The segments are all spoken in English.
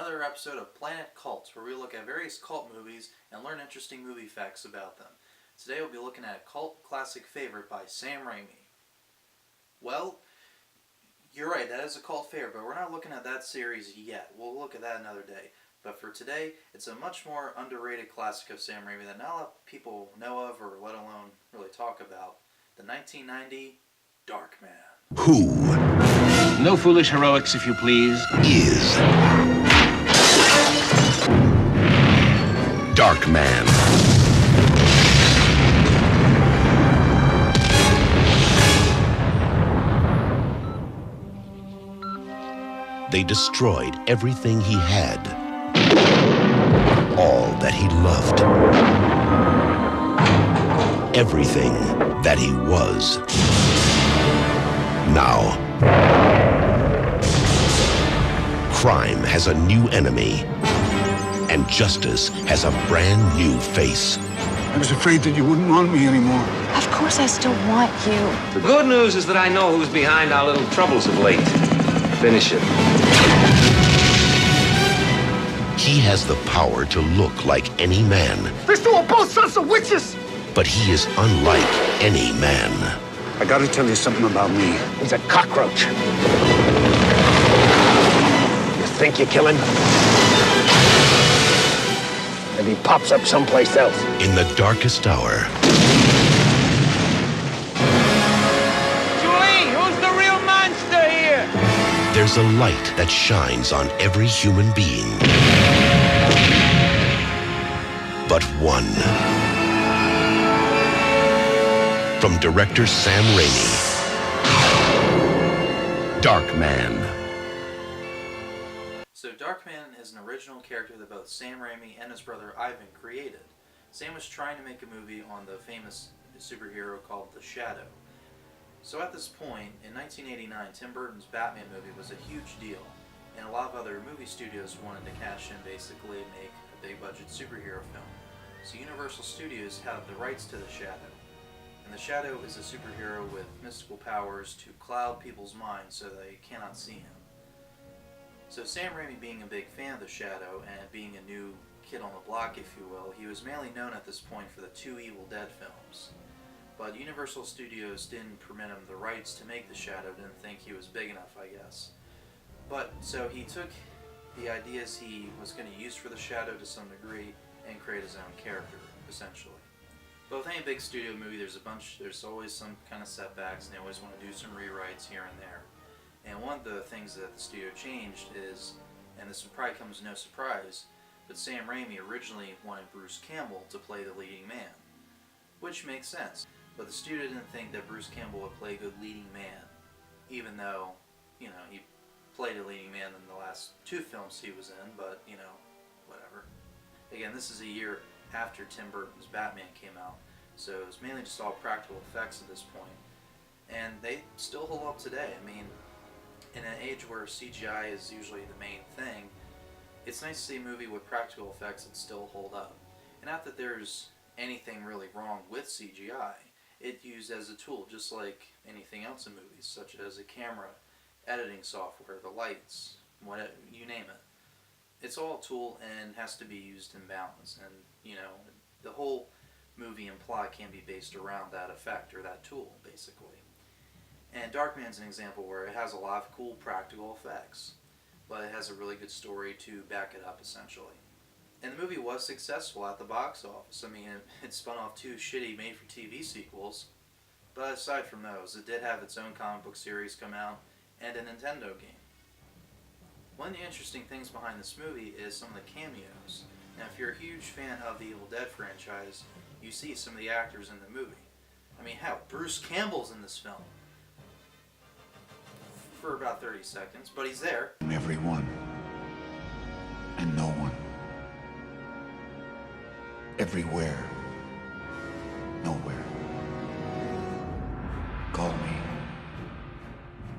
another episode of Planet Cults, where we look at various cult movies and learn interesting movie facts about them. Today we'll be looking at a cult classic favorite by Sam Raimi. Well, you're right, that is a cult favorite, but we're not looking at that series yet. We'll look at that another day. But for today, it's a much more underrated classic of Sam Raimi that not a lot of people know of or let alone really talk about. The 1990 Darkman. Who? No foolish heroics, if you please. Is Darkman. They destroyed everything he had, all that he loved, everything that he was. Now, crime has a new enemy, and justice has a brand new face. I was afraid that you wouldn't want me anymore. Of course I still want you. The good news is that I know who's behind our little troubles of late. Finish it. He has the power to look like any man. These two are both sons of witches! But he is unlike any man. I gotta tell you something about me. He's a cockroach. You think you kill him? And he pops up someplace else. In the darkest hour, Julie, who's the real monster here? there's a light that shines on every human being. But one. From director Sam Raimi. Darkman. So Darkman is an original character that both Sam Raimi and his brother Ivan created. Sam was trying to make a movie on the famous superhero called The Shadow. So at this point, in 1989, Tim Burton's Batman movie was a huge deal, and a lot of other movie studios wanted to cash in, basically make a big budget superhero film. So Universal Studios had the rights to The Shadow. And the Shadow is a superhero with mystical powers to cloud people's minds so they cannot see him. So Sam Raimi, being a big fan of the Shadow and being a new kid on the block, if you will, he was mainly known at this point for the two Evil Dead films. But Universal Studios didn't permit him the rights to make the Shadow, didn't think he was big enough, I guess. But so he took the ideas he was going to use for the Shadow to some degree and create his own character, essentially. But with any big studio movie, there's always some kind of setbacks, and they always want to do some rewrites here and there. And one of the things that the studio changed is, and this probably comes as no surprise, but Sam Raimi originally wanted Bruce Campbell to play the leading man, which makes sense. But the studio didn't think that Bruce Campbell would play a good leading man, even though, he played a leading man in the last two films he was in, but, whatever. Again, this is a year after Tim Burton's Batman came out, so it was mainly just all practical effects at this point. And they still hold up today. I mean, in an age where CGI is usually the main thing, it's nice to see a movie with practical effects that still hold up. And not that there's anything really wrong with CGI. It's used as a tool, just like anything else in movies, such as a camera, editing software, the lights, whatever, you name it. It's all a tool and has to be used in balance. And, the whole movie and plot can be based around that effect or that tool, basically. And Darkman's an example where it has a lot of cool practical effects, but it has a really good story to back it up, essentially. And the movie was successful at the box office. I mean, it spun off two shitty made-for-TV sequels, but aside from those, it did have its own comic book series come out and a Nintendo game. One of the interesting things behind this movie is some of the cameos. Now, if you're a huge fan of the Evil Dead franchise, you see some of the actors in the movie. I mean, hell, Bruce Campbell's in this film. For about 30 seconds, but he's there. Everyone and no one. Everywhere. Nowhere. Call me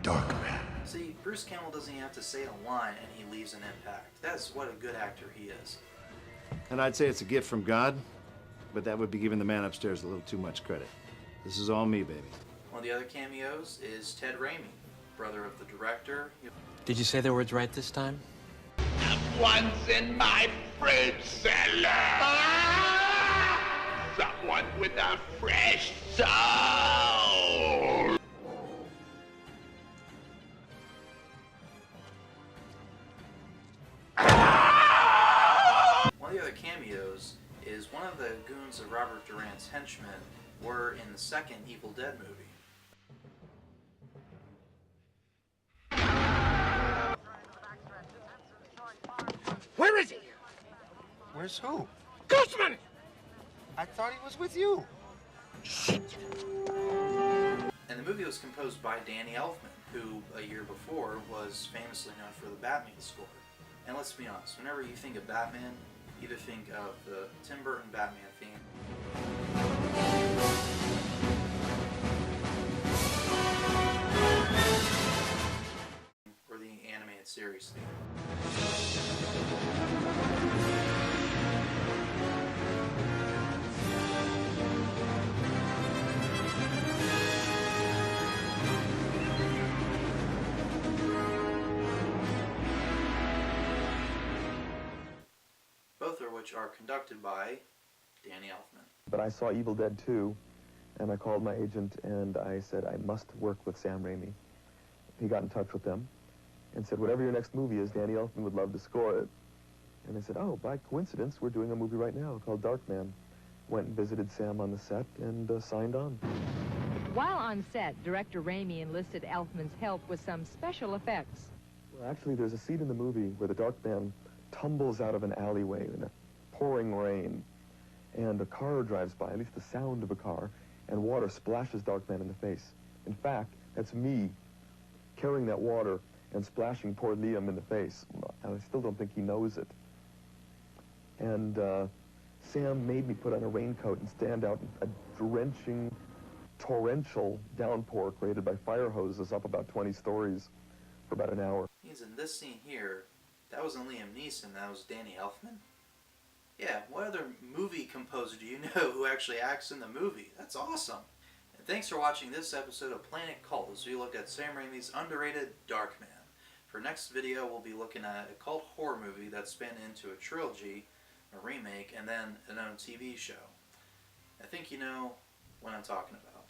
Darkman. See, Bruce Campbell doesn't even have to say a line and he leaves an impact. That's what a good actor he is. And I'd say it's a gift from God, but that would be giving the man upstairs a little too much credit. This is all me, baby. One of the other cameos is Ted Raimi, brother of the director. Did you say the words right this time? Someone's in my fruit cellar! Someone with a fresh soul! One of the other cameos is one of the goons of Robert Durant's henchmen were in the second Evil Dead movie. Where is he? Where's who? Ghostman! I thought he was with you. And the movie was composed by Danny Elfman, who a year before was famously known for the Batman score. And let's be honest, whenever you think of Batman, you either think of the Tim Burton Batman theme, or the animated series theme. Both of which are conducted by Danny Elfman. But I saw Evil Dead 2, and I called my agent, and I said, I must work with Sam Raimi. He got in touch with them and said, whatever your next movie is, Danny Elfman would love to score it. And I said, oh, by coincidence, we're doing a movie right now called Darkman. Went and visited Sam on the set and signed on. While on set, director Raimi enlisted Elfman's help with some special effects. Well, actually, there's a scene in the movie where the Darkman tumbles out of an alleyway in a pouring rain, and a car drives by, at least the sound of a car, and water splashes Darkman in the face. In fact, that's me carrying that water and splashing poor Liam in the face. And I still don't think he knows it. And Sam made me put on a raincoat and stand out in a drenching, torrential downpour created by fire hoses up about 20 stories for about an hour. Means in this scene here, that wasn't Liam Neeson, that was Danny Elfman? Yeah, what other movie composer do you know who actually acts in the movie? That's awesome. And thanks for watching this episode of Planet Cult as we look at Sam Raimi's underrated Darkman. For next video, we'll be looking at a cult horror movie that's spun into a trilogy, a remake, and then an own TV show. I think you know what I'm talking about.